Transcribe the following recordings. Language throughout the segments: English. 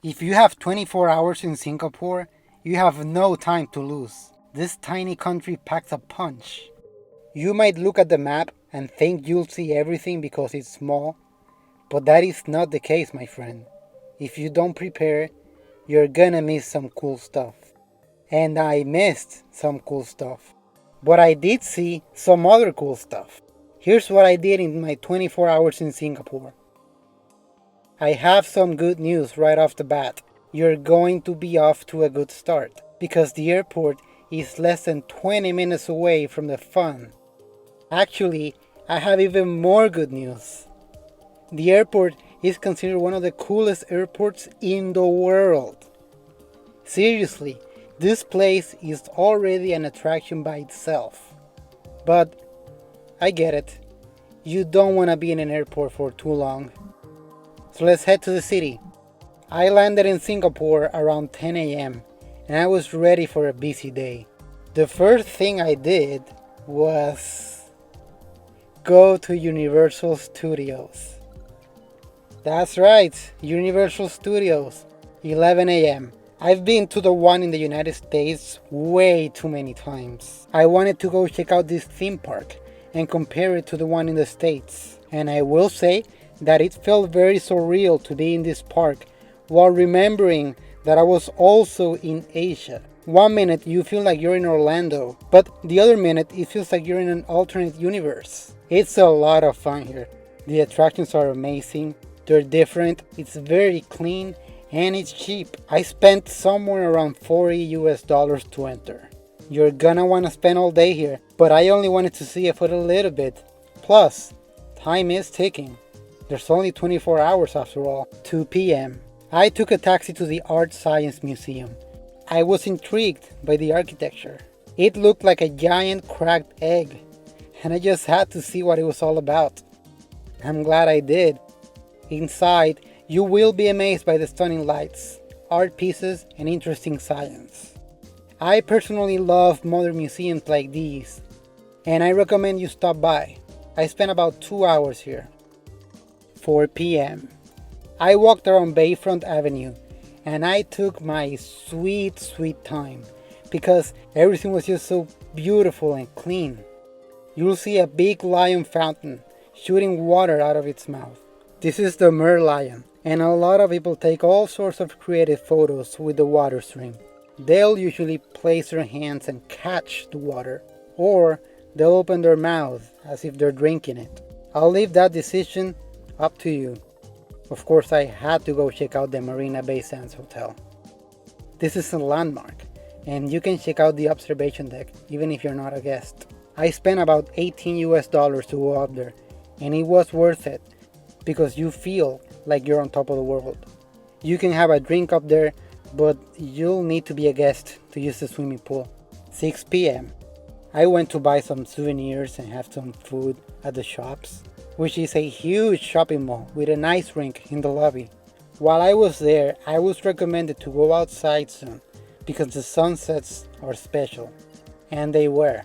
If you have 24 hours in Singapore, you have no time to lose. This tiny country packs a punch. You might look at the map and think you'll see everything because it's small, but that is not the case, my friend. If you don't prepare, you're gonna miss some cool stuff. And I missed some cool stuff. But I did see some other cool stuff. Here's what I did in my 24 hours in Singapore. I have some good news right off the bat. You're going to be off to a good start because the airport is less than 20 minutes away from the fun. Actually, I have even more good news. The airport is considered one of the coolest airports in the world. Seriously, this place is already an attraction by itself. But I get it. You don't want to be in an airport for too long. So let's head to the city. I landed in Singapore around 10 a.m. and I was ready for a busy day. The first thing I did was go to Universal Studios. That's right, Universal Studios, 11 a.m. I've been to the one in the United States way too many times. I wanted to go check out this theme park and compare it to the one in the States. And I will say that it felt very surreal to be in this park while remembering that I was also in Asia. One minute you feel like you're in Orlando, but the other minute it feels like you're in an alternate universe. It's a lot of fun here. The attractions are amazing, they're different, it's very clean, and it's cheap. I spent somewhere around $40 to enter. You're gonna wanna spend all day here, but I only wanted to see it for a little bit. Plus, time is ticking. There's only 24 hours after all. 2 p.m. I took a taxi to the ArtScience Museum. I was intrigued by the architecture. It looked like a giant cracked egg, and I just had to see what it was all about. I'm glad I did. Inside, you will be amazed by the stunning lights, art pieces, and interesting science. I personally love modern museums like these, and I recommend you stop by. I spent about 2 hours here. 4 p.m. I walked around Bayfront Avenue and I took my sweet time because everything was just so beautiful and clean. You'll see a big lion fountain shooting water out of its mouth. This is the Merlion, and a lot of people take all sorts of creative photos with the water stream. They'll usually place their hands and catch the water, or they'll open their mouth as if they're drinking it. I'll leave that decision up to you. Of course, I had to go check out the Marina Bay Sands Hotel. This is a landmark, and you can check out the observation deck even if you're not a guest. I spent about $18 to go up there, and it was worth it because you feel like you're on top of the world. You can have a drink up there, but you'll need to be a guest to use the swimming pool. 6 p.m. I went to buy some souvenirs and have some food at the shops, which is a huge shopping mall with an ice rink in the lobby. While I was there, I was recommended to go outside soon because the sunsets are special. And they were.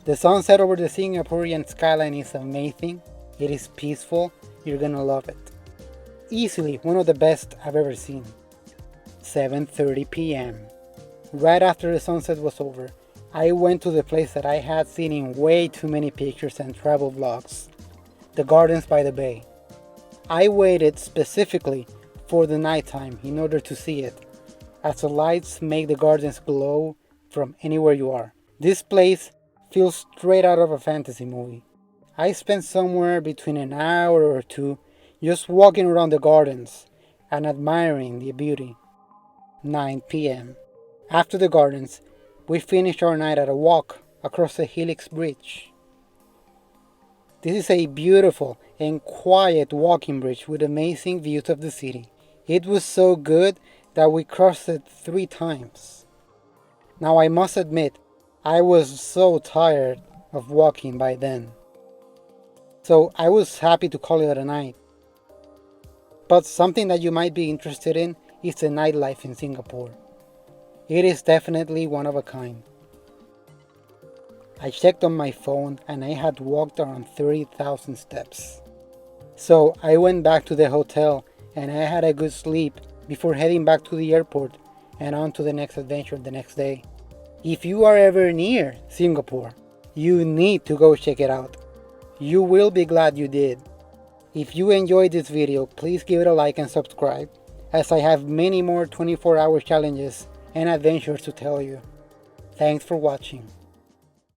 The sunset over the Singaporean skyline is amazing. It is peaceful. You're gonna love it. Easily one of the best I've ever seen. 7:30 p.m. Right after the sunset was over, I went to the place that I had seen in way too many pictures and travel vlogs. The Gardens by the Bay. I waited specifically for the nighttime in order to see it, as the lights make the gardens glow from anywhere you are. This place feels straight out of a fantasy movie. I spent somewhere between an hour or two just walking around the gardens and admiring the beauty. 9 p.m. After the gardens, we finished our night at a walk across the Helix Bridge. This is a beautiful and quiet walking bridge with amazing views of the city. It was so good that we crossed it 3 times. Now I must admit, I was so tired of walking by then. So I was happy to call it a night. But something that you might be interested in is the nightlife in Singapore. It is definitely one of a kind. I checked on my phone and I had walked around 30,000 steps. So I went back to the hotel and I had a good sleep before heading back to the airport and on to the next adventure the next day. If you are ever near Singapore, you need to go check it out. You will be glad you did. If you enjoyed this video, please give it a like and subscribe, as I have many more 24-hour challenges and adventures to tell you. Thanks for watching.